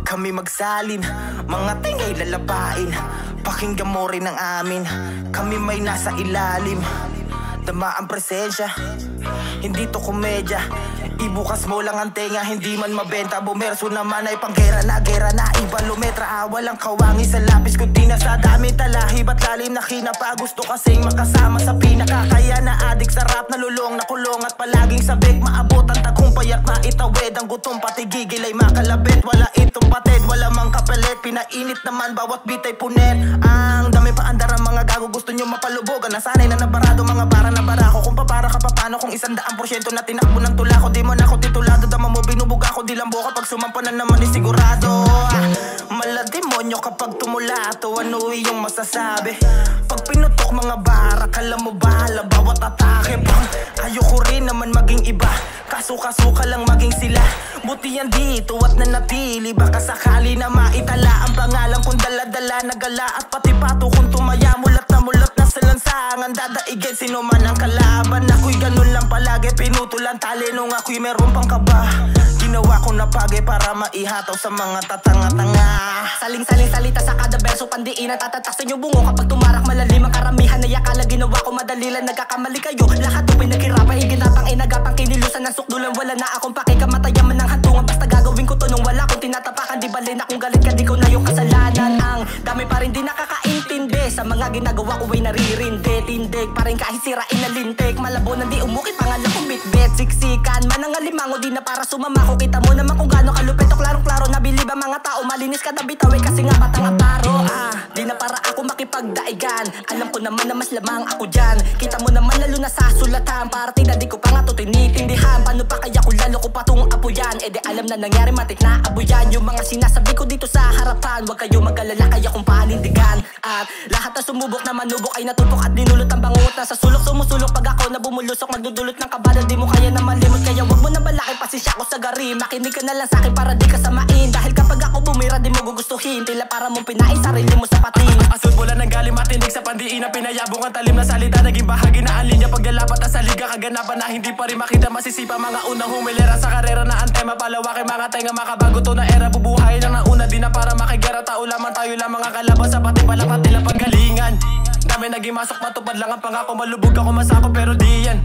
kami magsalin, mga tingay lalabain. Pakinggan mo rin ang amin, kami may nasa ilalim. Dama ang presensya, hindi to komedya. Ibukas mo lang ang tenga, hindi man mabenta. Bumerso naman ay panggera na ibalumetra. Walang kawangi sa lapis, kundi na sa dami talahi. Ba't lalim na kinapa, gusto kasing makasama sa pinaka. Kaya na adik sa rap, nalulong, nakulong at palaging sabik. Maabot ang tagumpay at maitawid ang gutom, pati gigil ay makalabit. Wala itong patid, wala mang kapalit. Pinainit naman, bawat beat ay punet. Ang dami pa andar ang mga gago, gusto nyo mapalubogan. Nasanay na nabarado, mga bara na barako. Kung papara ka paano, kung 100% na tinakbo ng tula ko. Di man ako titulado, dama mo binubuga ko. Di lambo kapag sumampa na naman di sigurado. Malademonyo kapag tumulato, ano iyong masasabi? Pag pinutok mga bara, kala mo bahala bawat atake. Ayoko rin naman maging iba, kaso-kaso ka lang maging sila. Buti yan dito at nanatili, baka sakali na maitala ang pangalan kung dala-dala nagala. At pati pato kung tumaya, mulat na sa lansangan. Dadaigin sino man ang kalaban. Ako'y ganun lang palagi, pinutulan tali nung ako'y meron pang kaba. Ginawa ko na pagay para maihataw sa mga tatanga-tanga. Saling-saling salita sa kada verso, pandiin at tatatak sa inyo bungo. Kapag tumarak malalim ang karamihan na yakala, ginawa ko madali lang, nagkakamali kayo. Lahat ng pinaghirapan, higinapang inagapang kinilusan ng sukdulan. Wala na akong pakikamatayan man ng hantungan, basta gagawin ko to nung wala kong tinatapakan. Di bali na kung galit ka, di ko na yung kasalanan. Ang dami pa rin di nakakaintindi sa mga ginagawa ko ay naririndi. Tindig pa rin kahit sirain na lintik, malabo na di umukit, pangalan kong bitbit. Siksikan man ang alimango, di na para sumama ko. Kita mo naman kung gaano kalupit o klarong-klaro. Nabilib ang mga tao, malinis ka na bitawi kasi nga batang aparo. Di na para ako makipagdaigan, alam ko naman na mas lamang ako dyan. Kita mo naman lalo na sa sulatan, partida di ko pa nga to tinitindihan. Paano pa kaya kung lalo ko pa tong apuyan? E di alam na nangyari, matik na abuyan yung mga sinasabi ko dito sa harapan. Huwag kayo mag-alala, kaya kung panindigan. At lahat na sumubok na manubok ay natupok at dinulot ang bangungot na sa sulok. Sumusulok pag ako na bumulusok, magdudulot ng kabala. Di mo kaya na malimot, kaya wag mo na balakin, pasisya ko sa gari. Makinig ka na lang sa'kin para di ka samain. Dahil kapag ako bumira di mo gugustuhin, tila para mong pinain sarili mo sa patin. Asod bola ng galing matindig sa pandiin na pinayabong ang talim na salita. Naging bahagi na ang linya paglalapat na sa liga. Kaganapan na hindi pa rin makita, masisipa mga unang humilera sa karera na ang tema. Palawakin mga tenga, makabago to na era. Bubuhay lang na una, di na para makigera. Tao lamang tayo lang mga kalaban sa pati palapat nila paggalingan. Dami naging masok, matupad lang ang pangako. Malubog ako masako pero di yan.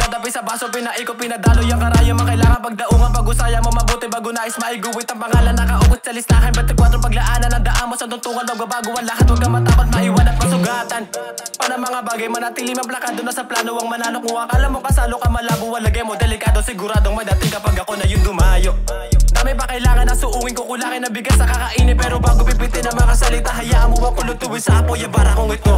Dadapi sa baso, pinaiko, pinadalo yung karaya. Makailangan pagdaungan, pag-usaya mo mabuti bago nais maiguwit ang pangalan. Nakaukot sa listahan, 24 paglaanan ang daan mo sa tuntungan. Magbabago ang lahat, huwag kang matakot, maiwan at pasugatan. Para mga bagay, manatili man plakado na sa plano. Ang manalo kung akala mo kasalo ka, malabo, walagay mo delikado. Siguradong madating kapag ako na yung dumayo. Dami pa kailangan na suungin ko, kulangin na bigas sa kakainin. Pero bago pipitin ang mga salita, hayaan mo ako lutuin sa apoy, bara kong ito.